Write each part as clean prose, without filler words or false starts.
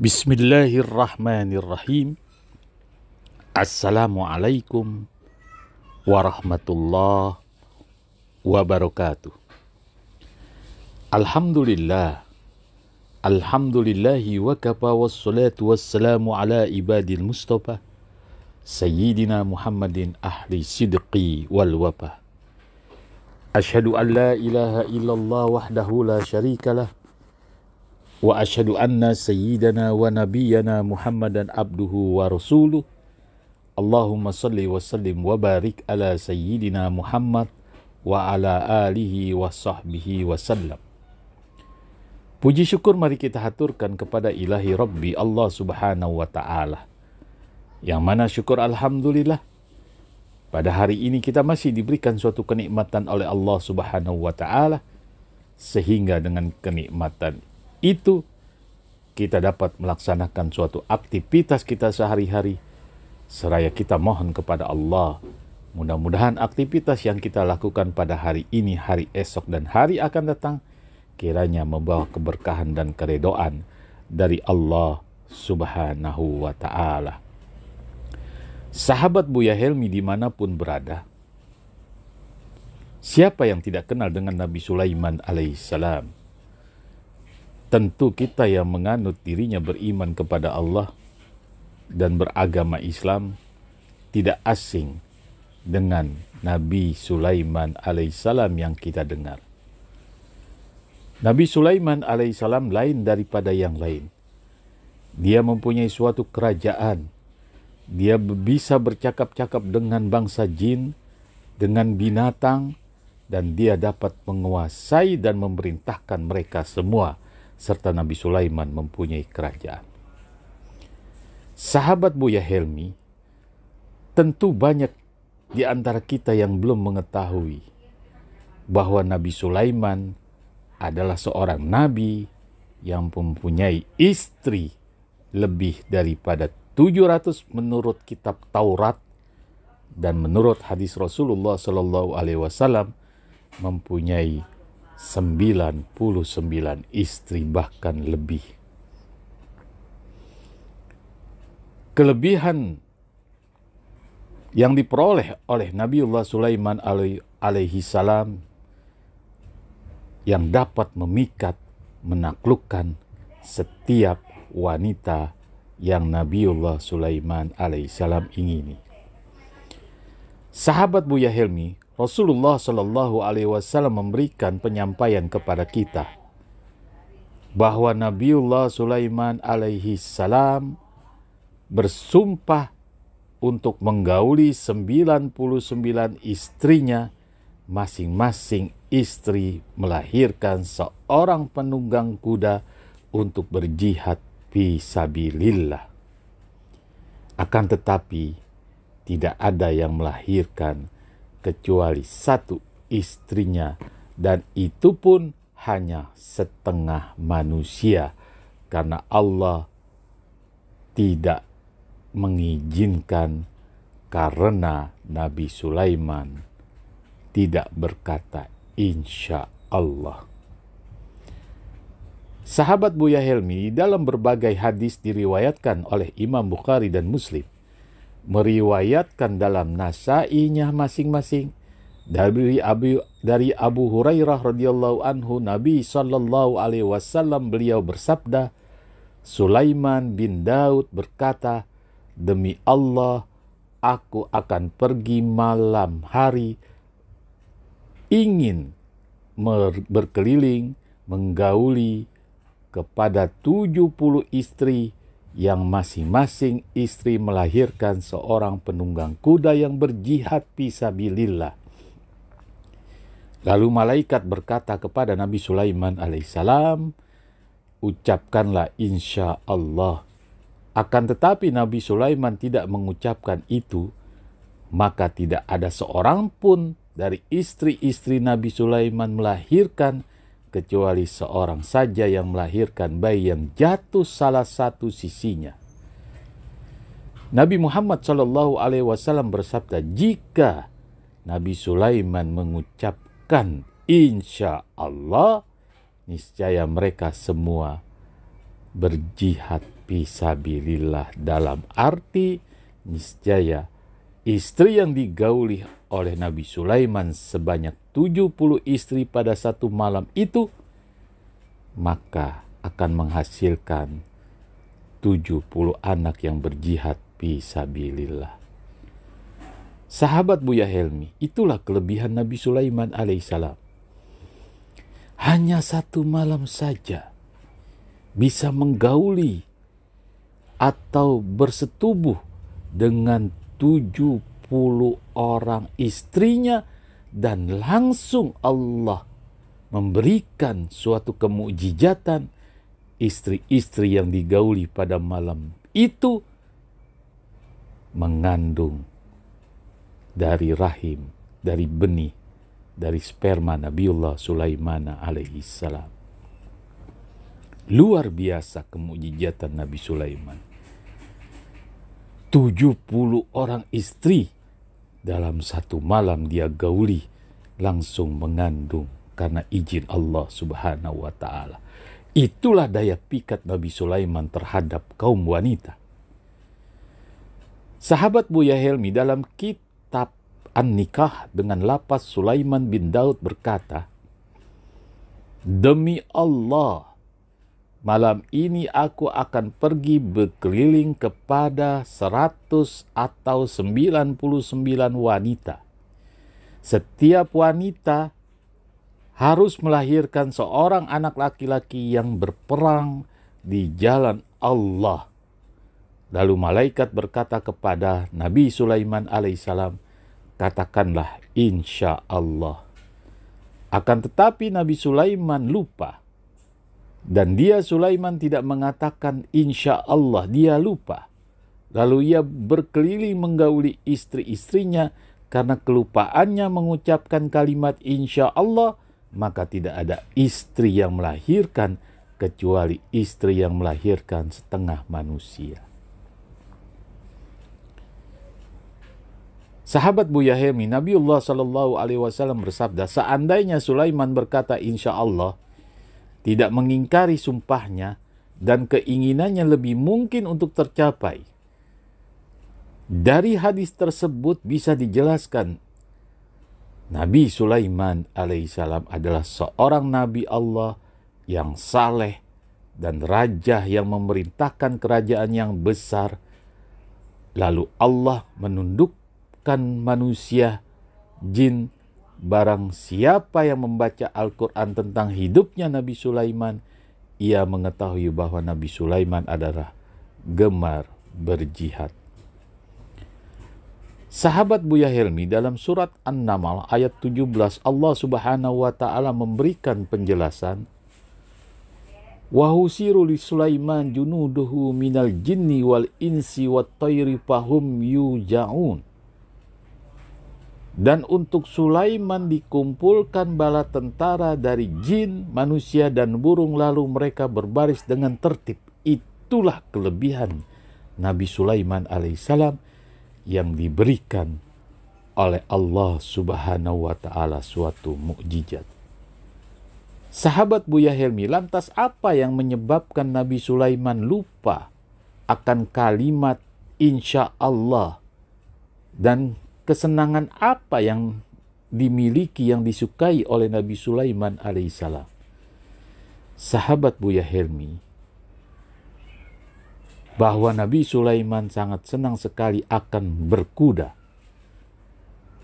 Bismillahirrahmanirrahim. Assalamualaikum warahmatullahi wabarakatuh. Alhamdulillah. Alhamdulillahi wa kafa wassalatu wassalamu ala ibadil mustafa Sayyidina Muhammadin ahli sidqi wal wafa. Ashhadu an la ilaha illallah wahdahu la syarikalah wa asyhadu anna sayyidana wa nabiyyana Muhammadan abduhu wa rasuluh. Allahumma salli wa sallim wa barik ala sayyidina Muhammad wa ala alihi wa sahbihi wa sallam. Puji syukur mari kita haturkan kepada ilahi Rabbi Allah subhanahu wa ta'ala, yang mana syukur alhamdulillah pada hari ini kita masih diberikan suatu kenikmatan oleh Allah subhanahu wa ta'ala, sehingga dengan kenikmatan itu kita dapat melaksanakan suatu aktivitas kita sehari-hari, seraya kita mohon kepada Allah, mudah-mudahan aktivitas yang kita lakukan pada hari ini, hari esok, dan hari akan datang kiranya membawa keberkahan dan keredoan dari Allah subhanahu wa ta'ala. Sahabat Buya Helmi dimanapun berada, siapa yang tidak kenal dengan Nabi Sulaiman alaihissalam? Tentu kita yang menganut dirinya beriman kepada Allah dan beragama Islam tidak asing dengan Nabi Sulaiman alaihissalam yang kita dengar. Nabi Sulaiman alaihissalam lain daripada yang lain. Dia mempunyai suatu kerajaan. Dia bisa bercakap-cakap dengan bangsa jin, dengan binatang, dan dia dapat menguasai dan memerintahkan mereka semua, serta Nabi Sulaiman mempunyai kerajaan. Sahabat Buya Helmi, tentu banyak di antara kita yang belum mengetahui bahwa Nabi Sulaiman adalah seorang nabi yang mempunyai istri lebih daripada 700 menurut kitab Taurat, dan menurut hadis Rasulullah Sallallahu Alaihi Wasallam mempunyai 99 istri bahkan lebih. Kelebihan yang diperoleh oleh Nabiullah Sulaiman alaihi salam yang dapat memikat, menaklukkan setiap wanita yang Nabiullah Sulaiman alaihi salam ingini. Sahabat Buya Helmi, Rasulullah Shallallahu Alaihi Wasallam memberikan penyampaian kepada kita bahwa Nabiullah Sulaiman alaihi salam bersumpah untuk menggauli 99 istrinya, masing-masing istri melahirkan seorang penunggang kuda untuk berjihad fi sabilillah. Akan tetapi tidak ada yang melahirkan kecuali satu istrinya, dan itu pun hanya setengah manusia, karena Allah tidak mengizinkan, karena Nabi Sulaiman tidak berkata insya Allah. Sahabat Buya Helmi, dalam berbagai hadis diriwayatkan oleh Imam Bukhari dan Muslim, meriwayatkan dalam nasainya masing-masing dari Abu Hurairah radhiyallahu anhu, Nabi sallallahu alaihi wasallam beliau bersabda, Sulaiman bin Daud berkata, demi Allah, aku akan pergi malam hari, ingin berkeliling menggauli kepada 70 istri, yang masing-masing istri melahirkan seorang penunggang kuda yang berjihad fisabilillah. Lalu malaikat berkata kepada Nabi Sulaiman alaihissalam, ucapkanlah insya Allah. Akan tetapi Nabi Sulaiman tidak mengucapkan itu, maka tidak ada seorang pun dari istri-istri Nabi Sulaiman melahirkan, kecuali seorang saja yang melahirkan bayi yang jatuh salah satu sisinya. Nabi Muhammad Shallallahu Alaihi Wasallam bersabda, jika Nabi Sulaiman mengucapkan insya Allah, niscaya mereka semua berjihad fisabilillah, dalam arti niscaya istri yang digauli oleh Nabi Sulaiman sebanyak 70 istri pada satu malam itu, maka akan menghasilkan 70 anak yang berjihad fisabilillah. Sahabat Buya Helmi, itulah kelebihan Nabi Sulaiman alaihissalam. Hanya satu malam saja bisa menggauli atau bersetubuh dengan 70 orang istrinya, dan langsung Allah memberikan suatu kemukjizatan. Istri-istri yang digauli pada malam itu mengandung dari rahim, dari benih, dari sperma Nabiullah Sulaiman alaihi salam. Luar biasa kemukjizatan Nabi Sulaiman. 70 orang istri dalam satu malam dia gauli, langsung mengandung karena izin Allah Subhanahu wa ta'ala. Itulah daya pikat Nabi Sulaiman terhadap kaum wanita. Sahabat Buya Helmi, dalam kitab An-Nikah dengan lapas Sulaiman bin Daud berkata, "Demi Allah, malam ini aku akan pergi berkeliling kepada 100 atau 99 wanita. Setiap wanita harus melahirkan seorang anak laki-laki yang berperang di jalan Allah." Lalu malaikat berkata kepada Nabi Sulaiman alaihissalam, "Katakanlah insya Allah." Akan tetapi Nabi Sulaiman lupa. Dan dia Sulaiman tidak mengatakan insya Allah, dia lupa. Lalu ia berkeliling menggauli istri-istrinya. Karena kelupaannya mengucapkan kalimat insya Allah, maka tidak ada istri yang melahirkan kecuali istri yang melahirkan setengah manusia. Sahabat Buya Helmi, Nabiullah SAW bersabda, seandainya Sulaiman berkata insya Allah, tidak mengingkari sumpahnya, dan keinginannya lebih mungkin untuk tercapai. Dari hadis tersebut bisa dijelaskan, Nabi Sulaiman alaihissalam adalah seorang Nabi Allah yang saleh dan raja yang memerintahkan kerajaan yang besar. Lalu Allah menundukkan manusia, jin. Barang siapa yang membaca Al-Quran tentang hidupnya Nabi Sulaiman, ia mengetahui bahwa Nabi Sulaiman adalah gemar berjihad. Sahabat Buya Helmi, dalam surat An-Naml ayat 17, Allah Subhanahu wa ta'ala memberikan penjelasan, "Wa husiru li Sulaiman junuduhu minal jinni wal insi wat tayri fahum yuja'un." Dan untuk Sulaiman dikumpulkan bala tentara dari jin, manusia, dan burung, lalu mereka berbaris dengan tertib. Itulah kelebihan Nabi Sulaiman alaihissalam yang diberikan oleh Allah Subhanahu wa ta'ala suatu mukjizat. Sahabat Buya Helmi, lantas apa yang menyebabkan Nabi Sulaiman lupa akan kalimat insya Allah, dan kesenangan apa yang dimiliki, yang disukai oleh Nabi Sulaiman alaihissalam? Sahabat Buya Helmi, bahwa Nabi Sulaiman sangat senang sekali akan berkuda.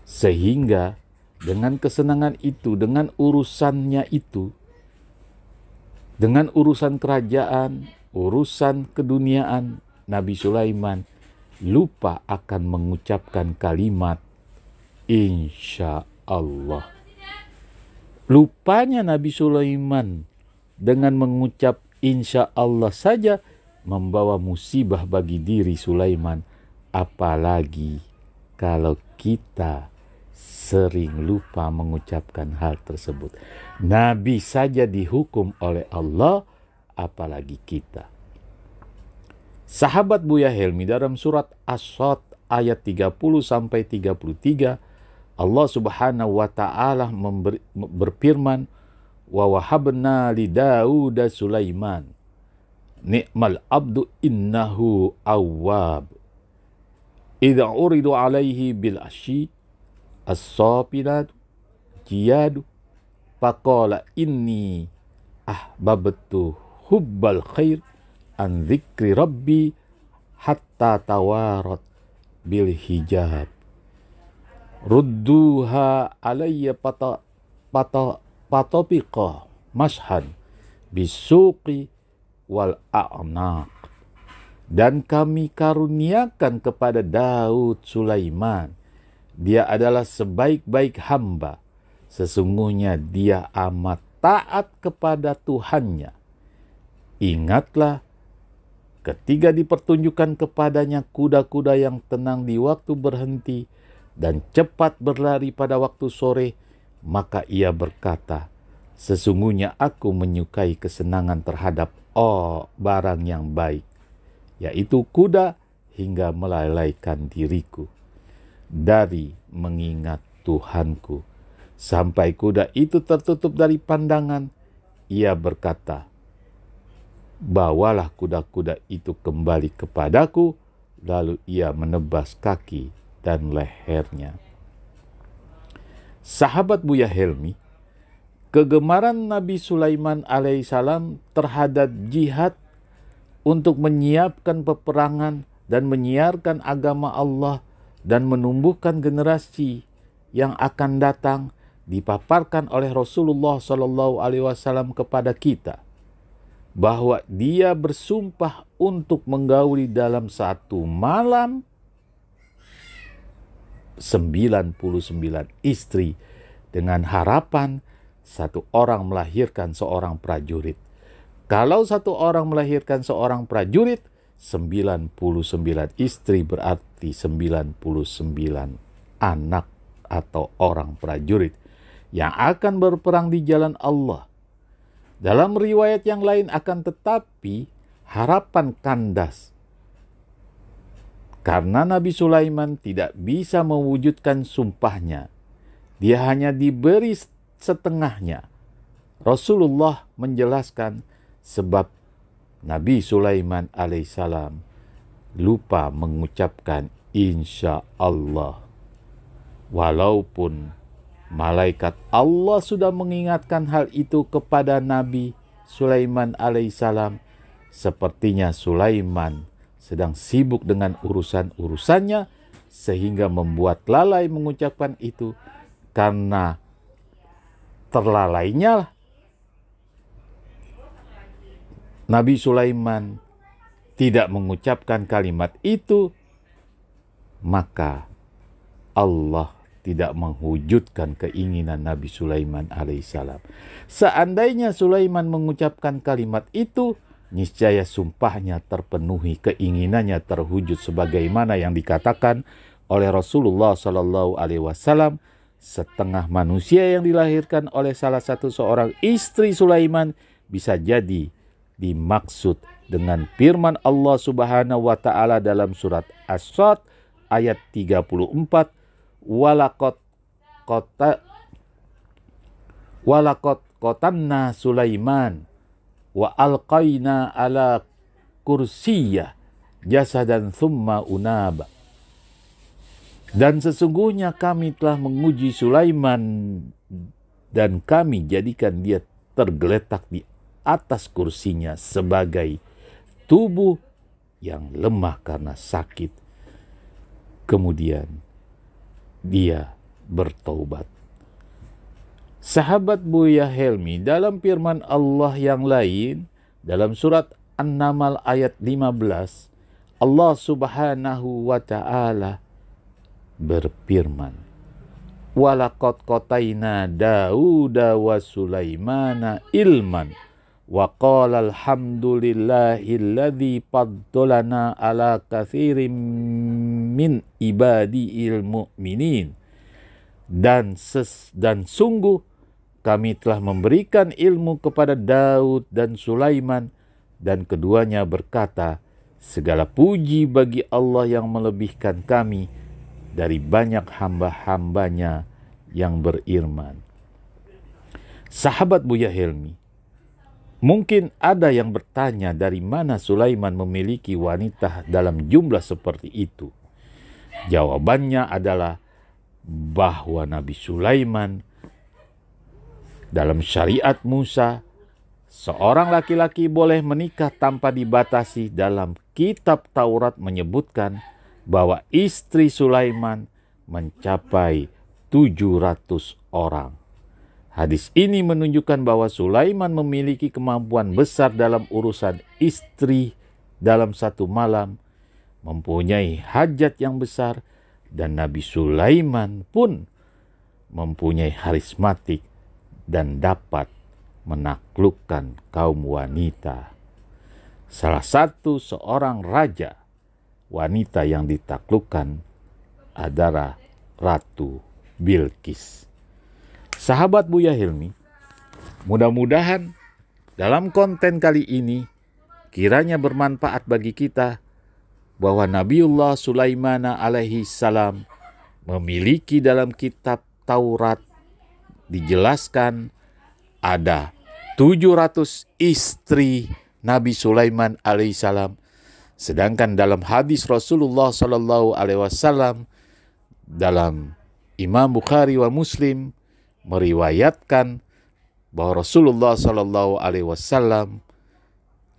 Sehingga dengan kesenangan itu, dengan urusannya itu, dengan urusan kerajaan, urusan keduniaan, Nabi Sulaiman lupa akan mengucapkan kalimat insya Allah. Lupanya Nabi Sulaiman dengan mengucap insya Allah saja membawa musibah bagi diri Sulaiman, apalagi kalau kita sering lupa mengucapkan hal tersebut. Nabi saja dihukum oleh Allah, apalagi kita. Sahabat Buya Helmi, dalam surat As-Sad ayat 30-33, Allah Subhanahu wa ta'ala berfirman, "Wa wahabna li Dauda Sulaiman." ni'mal abdu innahu awwab. Idza uridu alaihi bil asyi as-safinat jiyadu faqala inni ahbabtu hubbal khair an dzikri rabbi hatta tawarat bil hijab. Rudduha alayya patopiqa mashan bisuqi wal a'naq. Dan kami karuniakan kepada Daud Sulaiman. Dia adalah sebaik-baik hamba. Sesungguhnya dia amat taat kepada Tuhannya. Ingatlah ketika dipertunjukkan kepadanya kuda-kuda yang tenang di waktu berhenti dan cepat berlari pada waktu sore, maka ia berkata, sesungguhnya aku menyukai kesenangan terhadap barang yang baik, yaitu kuda, hingga melalaikan diriku dari mengingat Tuhanku. Sampai kuda itu tertutup dari pandangan, ia berkata, bawalah kuda-kuda itu kembali kepadaku. Lalu ia menebas kaki dan lehernya. Sahabat Buya Helmi, kegemaran Nabi Sulaiman alaihissalam terhadap jihad untuk menyiapkan peperangan dan menyiarkan agama Allah dan menumbuhkan generasi yang akan datang dipaparkan oleh Rasulullah SAW kepada kita, bahwa dia bersumpah untuk menggauli dalam satu malam 99 istri dengan harapan satu orang melahirkan seorang prajurit. Kalau satu orang melahirkan seorang prajurit, 99 istri berarti 99 anak atau orang prajurit yang akan berperang di jalan Allah. Dalam riwayat yang lain akan tetapi harapan kandas karena Nabi Sulaiman tidak bisa mewujudkan sumpahnya. Dia hanya diberi setengahnya. Rasulullah menjelaskan sebab Nabi Sulaiman alaihissalam lupa mengucapkan insya Allah. Walaupun malaikat Allah sudah mengingatkan hal itu kepada Nabi Sulaiman alaihissalam, sepertinya Sulaiman sedang sibuk dengan urusan-urusannya sehingga membuat lalai mengucapkan itu. Karena terlalainya Nabi Sulaiman tidak mengucapkan kalimat itu, maka Allah tidak mewujudkan keinginan Nabi Sulaiman alaihissalam. Seandainya Sulaiman mengucapkan kalimat itu, niscaya sumpahnya terpenuhi, keinginannya terwujud sebagaimana yang dikatakan oleh Rasulullah SAW. Setengah manusia yang dilahirkan oleh salah satu seorang istri Sulaiman bisa jadi dimaksud dengan firman Allah Subhanahu wa taala dalam surat As-Sad ayat 34, walaqad qatanna Sulaiman wa alqaina ala kursiyah jasadan thumma unaba. Dan sesungguhnya kami telah menguji Sulaiman dan kami jadikan dia tergeletak di atas kursinya sebagai tubuh yang lemah karena sakit. Kemudian dia bertaubat. Sahabat Buya Helmi, dalam firman Allah yang lain, dalam surat An-Naml ayat 15, Allah Subhanahu wa ta'ala berfirman, walaqad qataina Dauda wa Sulaimana ilman wa qala alhamdulillahilladzi faddalana ala katsirin min ibadil mu'minin. Dan sungguh kami telah memberikan ilmu kepada Daud dan Sulaiman, dan keduanya berkata, segala puji bagi Allah yang melebihkan kami dari banyak hamba-hambanya yang beriman. Sahabat Buya Helmi, Mungkin ada yang bertanya dari mana Sulaiman memiliki wanita dalam jumlah seperti itu. Jawabannya adalah bahwa Nabi Sulaiman dalam syariat Musa, seorang laki-laki boleh menikah tanpa dibatasi. Dalam kitab Taurat menyebutkan bahwa istri Sulaiman mencapai 700 orang. Hadis ini menunjukkan bahwa Sulaiman memiliki kemampuan besar dalam urusan istri dalam satu malam, mempunyai hajat yang besar, dan Nabi Sulaiman pun mempunyai karismatik dan dapat menaklukkan kaum wanita. Salah satu seorang raja wanita yang ditaklukkan adalah Ratu Bilqis. Sahabat Buya Hilmi, mudah-mudahan dalam konten kali ini kiranya bermanfaat bagi kita bahwa Nabiullah Sulaiman alaihi salam memiliki dalam kitab Taurat dijelaskan ada 700 istri Nabi Sulaiman alaihi salam. Sedangkan dalam hadis Rasulullah sallallahu alaihi wasallam dalam Imam Bukhari wa Muslim meriwayatkan bahwa Rasulullah sallallahu alaihi wasallam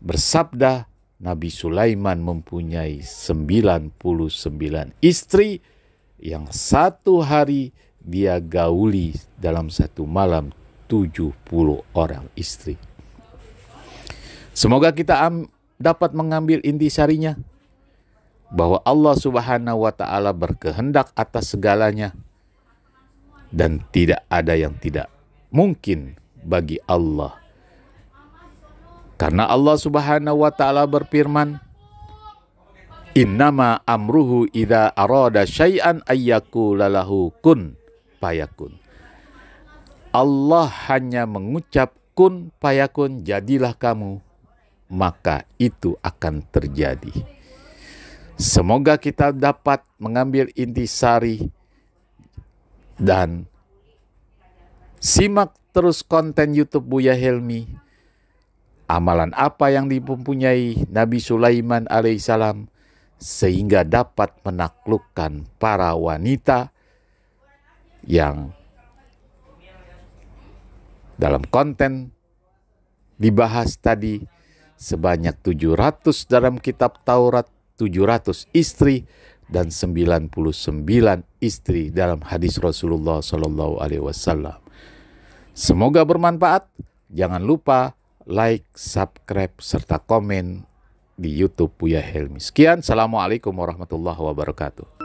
bersabda, Nabi Sulaiman mempunyai 99 istri yang satu hari dia gauli dalam satu malam 70 orang istri. Semoga kita dapat mengambil intisarinya bahwa Allah Subhanahu wa taala berkehendak atas segalanya dan tidak ada yang tidak mungkin bagi Allah. Karena Allah Subhanahu wa taala berfirman, "Innama amruhu idza arada syai'an ayyaqula lahu kun fayakun." Allah hanya mengucap kun fayakun, jadilah kamu, maka itu akan terjadi. Semoga kita dapat mengambil intisari dan simak terus konten YouTube Buya Hilmi. Amalan apa yang dipunyai Nabi Sulaiman alaihissalam sehingga dapat menaklukkan para wanita yang dalam konten dibahas tadi sebanyak 700 dalam kitab Taurat, 700 istri dan 99 istri dalam hadis Rasulullah Sallallahu Alaihi Wasallam. Semoga bermanfaat. Jangan lupa like, subscribe, serta komen di YouTube Buya Hilmi. Sekian, Assalamualaikum warahmatullahi wabarakatuh.